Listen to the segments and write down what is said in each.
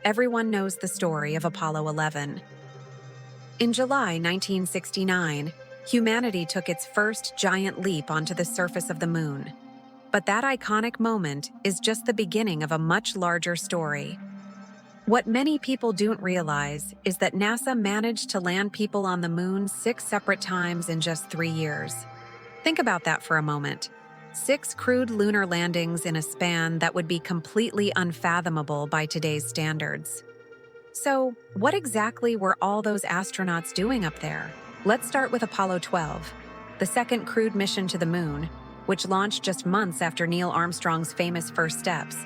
everyone knows the story of Apollo 11. In July 1969, humanity took its first giant leap onto the surface of the moon. But that iconic moment is just the beginning of a much larger story. What many people don't realize is that NASA managed to land people on the moon 6 separate times in just 3 years. Think about that for a moment. 6 crewed lunar landings in a span that would be completely unfathomable by today's standards. So, what exactly were all those astronauts doing up there? Let's start with Apollo 12, the second crewed mission to the moon, which launched just months after Neil Armstrong's famous first steps.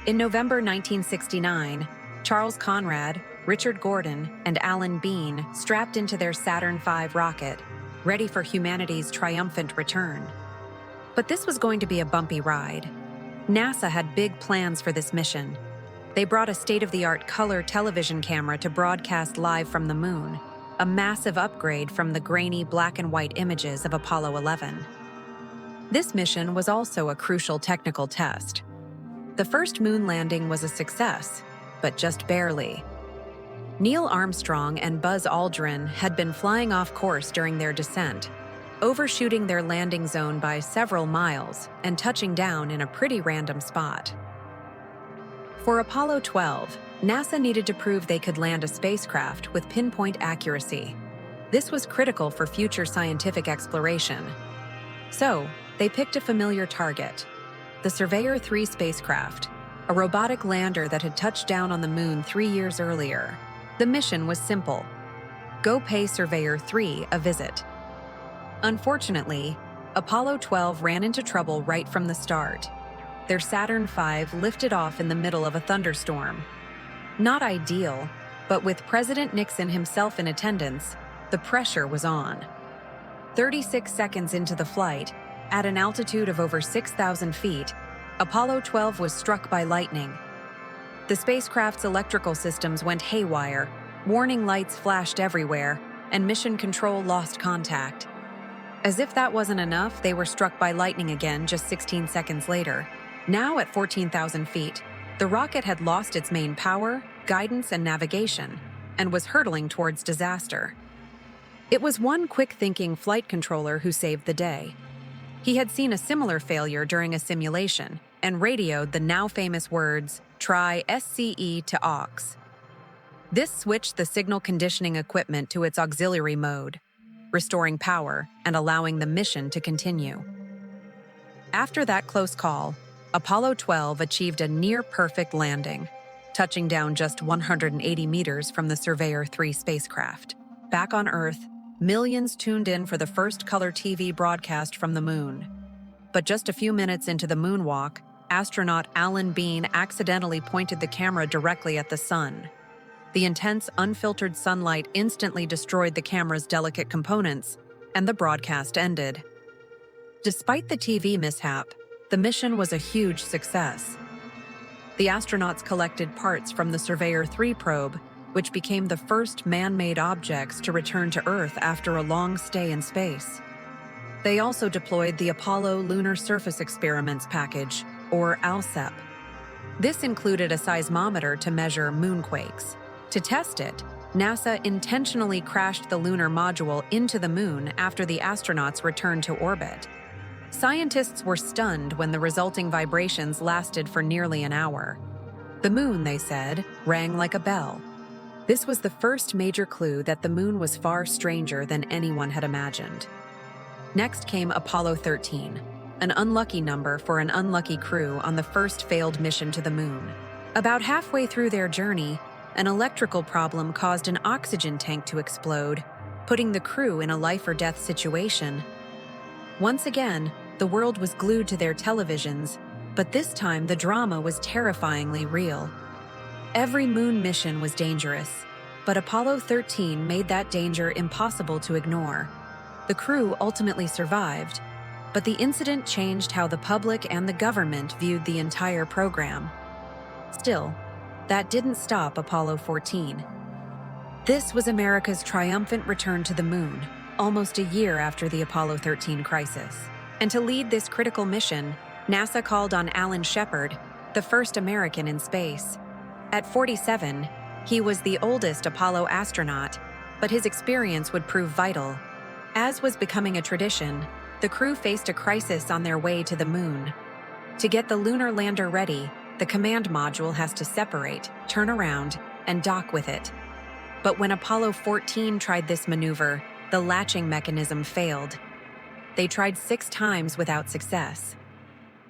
In November 1969, Charles Conrad, Richard Gordon, and Alan Bean strapped into their Saturn V rocket, ready for humanity's triumphant return. But this was going to be a bumpy ride. NASA had big plans for this mission. They brought a state-of-the-art color television camera to broadcast live from the moon, a massive upgrade from the grainy black and white images of Apollo 11. This mission was also a crucial technical test. The first moon landing was a success, but just barely. Neil Armstrong and Buzz Aldrin had been flying off course during their descent, overshooting their landing zone by several miles and touching down in a pretty random spot. For Apollo 12, NASA needed to prove they could land a spacecraft with pinpoint accuracy. This was critical for future scientific exploration. So, they picked a familiar target, the Surveyor 3 spacecraft, a robotic lander that had touched down on the moon 3 years earlier. The mission was simple: go pay Surveyor 3 a visit. Unfortunately, Apollo 12 ran into trouble right from the start. Their Saturn V lifted off in the middle of a thunderstorm. Not ideal, but with President Nixon himself in attendance, the pressure was on. 36 seconds into the flight, at an altitude of over 6,000 feet, Apollo 12 was struck by lightning. The spacecraft's electrical systems went haywire, warning lights flashed everywhere, and mission control lost contact. As if that wasn't enough, they were struck by lightning again just 16 seconds later. Now at 14,000 feet, the rocket had lost its main power, guidance, and navigation, and was hurtling towards disaster. It was one quick-thinking flight controller who saved the day. He had seen a similar failure during a simulation and radioed the now-famous words, "Try SCE to aux." This switched the signal conditioning equipment to its auxiliary mode, restoring power and allowing the mission to continue. After that close call, Apollo 12 achieved a near-perfect landing, touching down just 180 meters from the Surveyor 3 spacecraft. Back on Earth, millions tuned in for the first color TV broadcast from the moon. But just a few minutes into the moonwalk, astronaut Alan Bean accidentally pointed the camera directly at the sun. The intense, unfiltered sunlight instantly destroyed the camera's delicate components, and the broadcast ended. Despite the TV mishap, the mission was a huge success. The astronauts collected parts from the Surveyor 3 probe, which became the first man-made objects to return to Earth after a long stay in space. They also deployed the Apollo Lunar Surface Experiments package, or ALSEP. This included a seismometer to measure moonquakes. To test it, NASA intentionally crashed the lunar module into the moon after the astronauts returned to orbit. Scientists were stunned when the resulting vibrations lasted for nearly an hour. The moon, they said, rang like a bell. This was the first major clue that the moon was far stranger than anyone had imagined. Next came Apollo 13, an unlucky number for an unlucky crew on the first failed mission to the moon. About halfway through their journey, an electrical problem caused an oxygen tank to explode, putting the crew in a life-or-death situation. Once again, the world was glued to their televisions, but this time the drama was terrifyingly real. Every moon mission was dangerous, but Apollo 13 made that danger impossible to ignore. The crew ultimately survived, but the incident changed how the public and the government viewed the entire program. Still, that didn't stop Apollo 14. This was America's triumphant return to the moon, almost a year after the Apollo 13 crisis. And to lead this critical mission, NASA called on Alan Shepard, the first American in space. At 47, he was the oldest Apollo astronaut, but his experience would prove vital. As was becoming a tradition, the crew faced a crisis on their way to the moon. To get the lunar lander ready, the command module has to separate, turn around, and dock with it. But when Apollo 14 tried this maneuver, the latching mechanism failed. They tried 6 times without success.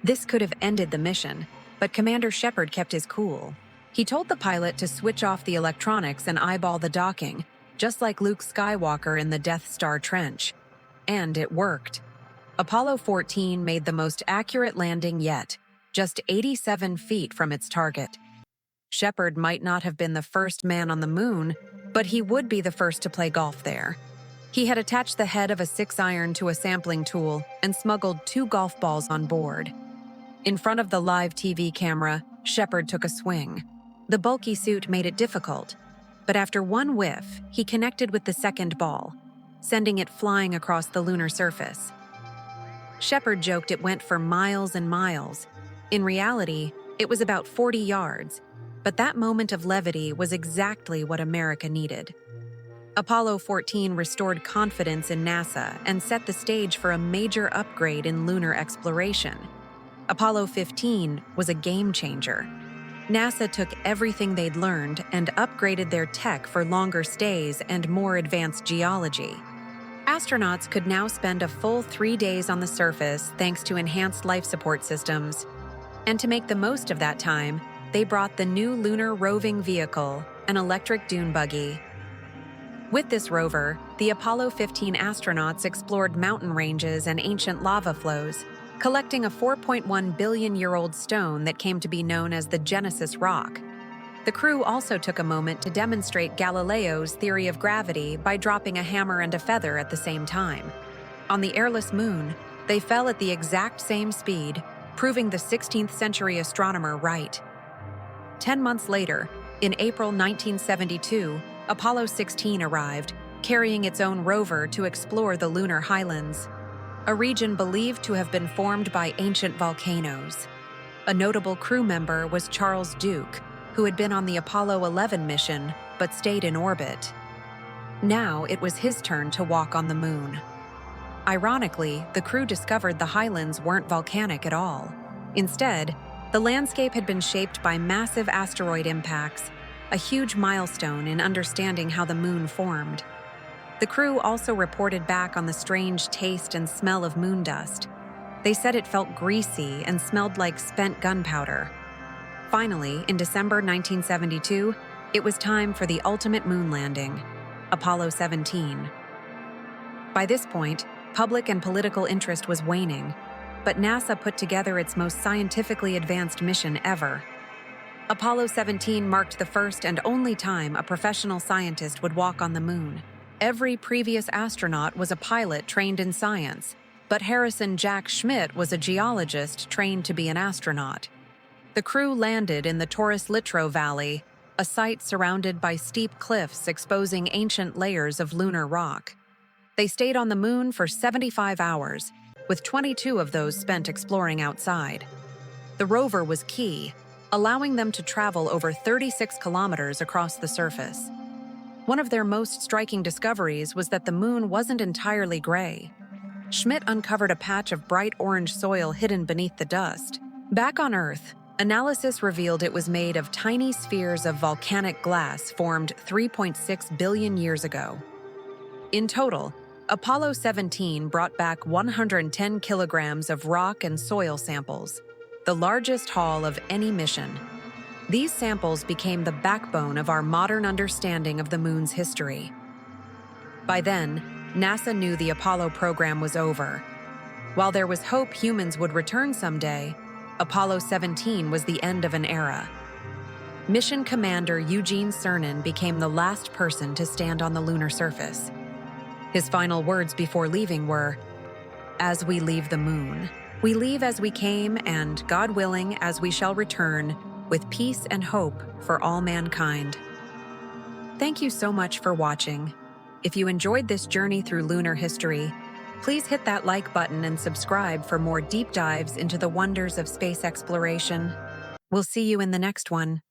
This could have ended the mission, but Commander Shepard kept his cool. He told the pilot to switch off the electronics and eyeball the docking, just like Luke Skywalker in the Death Star trench. And it worked. Apollo 14 made the most accurate landing yet, just 87 feet from its target. Shepard might not have been the first man on the moon, but he would be the first to play golf there. He had attached the head of a 6-iron to a sampling tool and smuggled 2 golf balls on board. In front of the live TV camera, Shepard took a swing. The bulky suit made it difficult, but after one whiff, he connected with the second ball, sending it flying across the lunar surface. Shepard joked it went for miles and miles. In reality, it was about 40 yards, but that moment of levity was exactly what America needed. Apollo 14 restored confidence in NASA and set the stage for a major upgrade in lunar exploration. Apollo 15 was a game changer. NASA took everything they'd learned and upgraded their tech for longer stays and more advanced geology. Astronauts could now spend a full 3 days on the surface thanks to enhanced life support systems. And to make the most of that time, they brought the new Lunar Roving Vehicle, an electric dune buggy. With this rover, the Apollo 15 astronauts explored mountain ranges and ancient lava flows, collecting a 4.1 billion-year-old stone that came to be known as the Genesis Rock. The crew also took a moment to demonstrate Galileo's theory of gravity by dropping a hammer and a feather at the same time. On the airless moon, they fell at the exact same speed, proving the 16th century astronomer right. 10 months later, in April 1972, Apollo 16 arrived, carrying its own rover to explore the lunar highlands, a region believed to have been formed by ancient volcanoes. A notable crew member was Charles Duke, who had been on the Apollo 11 mission but stayed in orbit. Now it was his turn to walk on the moon. Ironically, the crew discovered the highlands weren't volcanic at all. Instead, the landscape had been shaped by massive asteroid impacts, a huge milestone in understanding how the moon formed. The crew also reported back on the strange taste and smell of moon dust. They said it felt greasy and smelled like spent gunpowder. Finally, in December 1972, it was time for the ultimate moon landing, Apollo 17. By this point, public and political interest was waning, but NASA put together its most scientifically advanced mission ever. Apollo 17 marked the first and only time a professional scientist would walk on the moon. Every previous astronaut was a pilot trained in science, but Harrison Jack Schmitt was a geologist trained to be an astronaut. The crew landed in the Taurus-Littrow Valley, a site surrounded by steep cliffs exposing ancient layers of lunar rock. They stayed on the moon for 75 hours, with 22 of those spent exploring outside. The rover was key, allowing them to travel over 36 kilometers across the surface. One of their most striking discoveries was that the moon wasn't entirely gray. Schmitt uncovered a patch of bright orange soil hidden beneath the dust. Back on Earth, analysis revealed it was made of tiny spheres of volcanic glass formed 3.6 billion years ago. In total, Apollo 17 brought back 110 kilograms of rock and soil samples, the largest haul of any mission. These samples became the backbone of our modern understanding of the moon's history. By then, NASA knew the Apollo program was over. While there was hope humans would return someday, Apollo 17 was the end of an era. Mission Commander Eugene Cernan became the last person to stand on the lunar surface. His final words before leaving were, "As we leave the moon, we leave as we came, and, God willing, as we shall return, with peace and hope for all mankind." Thank you so much for watching. If you enjoyed this journey through lunar history, please hit that like button and subscribe for more deep dives into the wonders of space exploration. We'll see you in the next one.